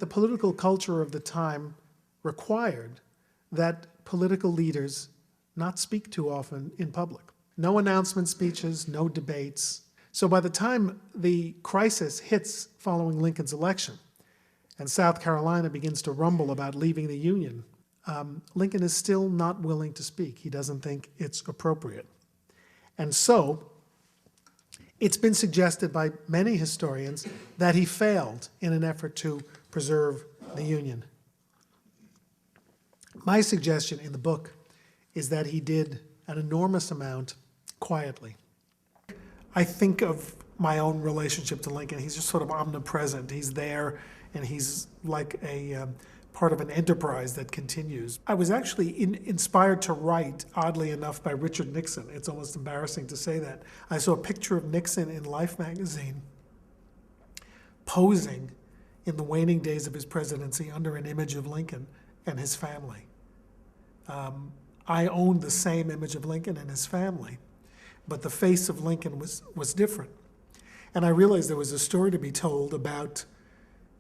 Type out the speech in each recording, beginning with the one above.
The political culture of the time required that political leaders not speak too often in public. No announcement speeches, no debates. So by the time the crisis hits following Lincoln's election and South Carolina begins to rumble about leaving the Union, Lincoln is still not willing to speak. He doesn't think it's appropriate. And so it's been suggested by many historians that he failed in an effort to preserve the Union. My suggestion in the book is that he did an enormous amount quietly. I think of my own relationship to Lincoln. He's just sort of omnipresent. He's there, and he's like a part of an enterprise that continues. I was actually inspired to write, oddly enough, by Richard Nixon. It's almost embarrassing to say that. I saw a picture of Nixon in Life magazine posing in the waning days of his presidency under an image of Lincoln and his family. I owned the same image of Lincoln and his family, but the face of Lincoln was different. And I realized there was a story to be told about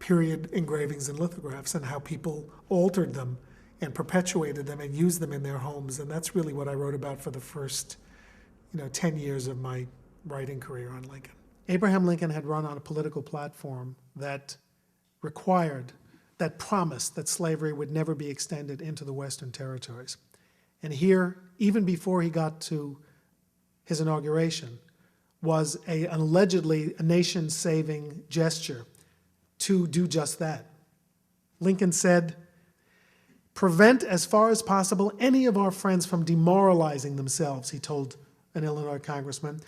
period engravings and lithographs and how people altered them and perpetuated them and used them in their homes. And that's really what I wrote about for the first 10 years of my writing career on Lincoln. Abraham Lincoln had run on a political platform that required, that promised that slavery would never be extended into the Western territories. And here, even before he got to his inauguration, was allegedly a nation-saving gesture to do just that. Lincoln said, "Prevent as far as possible any of our friends from demoralizing themselves," he told an Illinois congressman,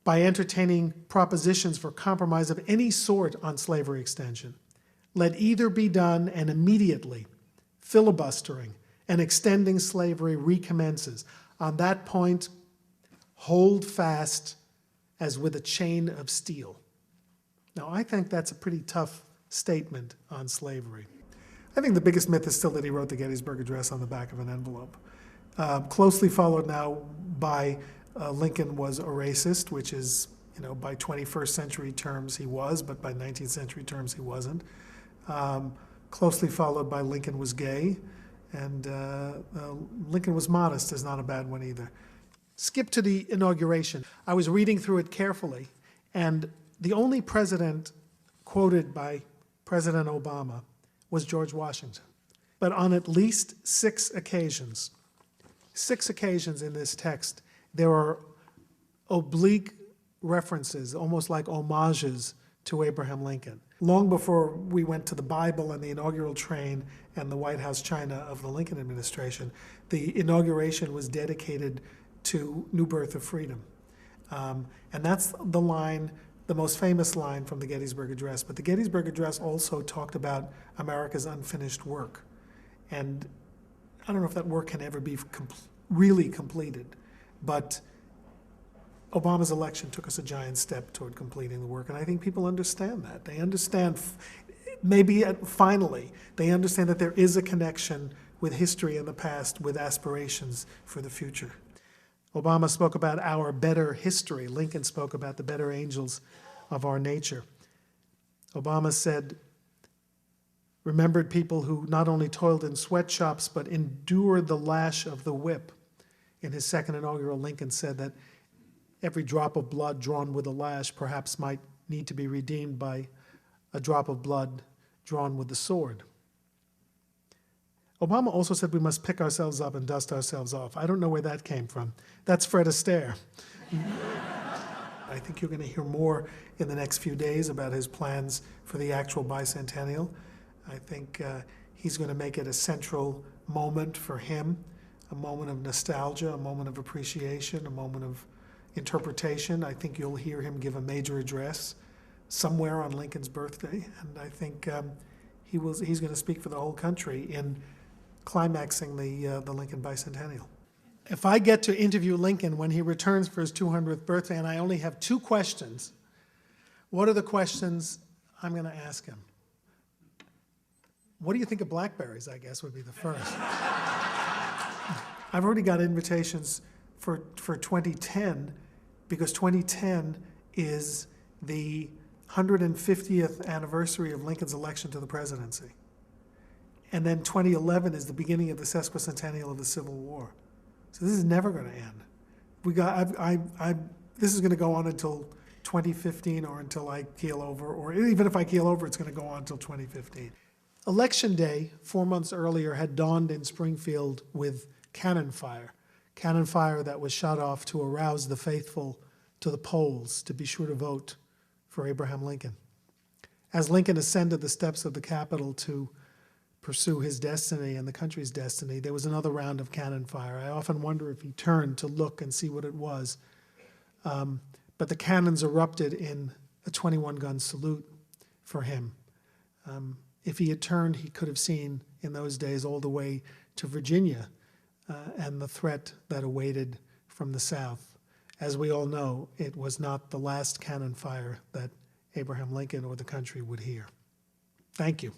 "by entertaining propositions for compromise of any sort on slavery extension. Let either be done, and immediately filibustering and extending slavery recommences. On that point, hold fast as with a chain of steel." Now, I think that's a pretty tough statement on slavery. I think the biggest myth is still that he wrote the Gettysburg Address on the back of an envelope. Closely followed now by Lincoln was a racist, which is, by 21st century terms he was, but by 19th century terms he wasn't. Closely followed by Lincoln was gay, and Lincoln was modest is not a bad one either. Skip to the inauguration. I was reading through it carefully, and the only president quoted by President Obama was George Washington. But on at least six occasions in this text, there are oblique references, almost like homages to Abraham Lincoln. Long before we went to the Bible and the inaugural train and the White House china of the Lincoln administration, the inauguration was dedicated to New Birth of Freedom. And that's the line, the most famous line from the Gettysburg Address. But the Gettysburg Address also talked about America's unfinished work. And I don't know if that work can ever be really completed, but Obama's election took us a giant step toward completing the work, and I think people understand that. They understand, maybe finally, they understand that there is a connection with history in the past, with aspirations for the future. Obama spoke about our better history. Lincoln spoke about the better angels of our nature. Obama said, remembered people who not only toiled in sweatshops, but endured the lash of the whip. In his second inaugural, Lincoln said that every drop of blood drawn with a lash perhaps might need to be redeemed by a drop of blood drawn with the sword. Obama also said we must pick ourselves up and dust ourselves off. I don't know where that came from. That's Fred Astaire. I think you're going to hear more in the next few days about his plans for the actual bicentennial. I think he's going to make it a central moment for him, a moment of nostalgia, a moment of appreciation, a moment of interpretation. I think you'll hear him give a major address somewhere on Lincoln's birthday, and I think he's going to speak for the whole country in climaxing the Lincoln bicentennial. If I get to interview Lincoln when he returns for his 200th birthday and I only have 2 questions, what are the questions I'm going to ask him? What do you think of blackberries, I guess, would be the first. I've already got invitations for 2010 because 2010 is the 150th anniversary of Lincoln's election to the presidency. And then 2011 is the beginning of the sesquicentennial of the Civil War. So this is never going to end. This is going to go on until 2015 or until I keel over, or even if I keel over, it's going to go on until 2015. Election day, 4 months earlier, had dawned in Springfield with cannon fire that was shot off to arouse the faithful to the polls to be sure to vote for Abraham Lincoln. As Lincoln ascended the steps of the Capitol to pursue his destiny and the country's destiny, there was another round of cannon fire. I often wonder if he turned to look and see what it was. But the cannons erupted in a 21-gun salute for him. If he had turned, he could have seen in those days all the way to Virginia and the threat that awaited from the South. As we all know, it was not the last cannon fire that Abraham Lincoln or the country would hear. Thank you.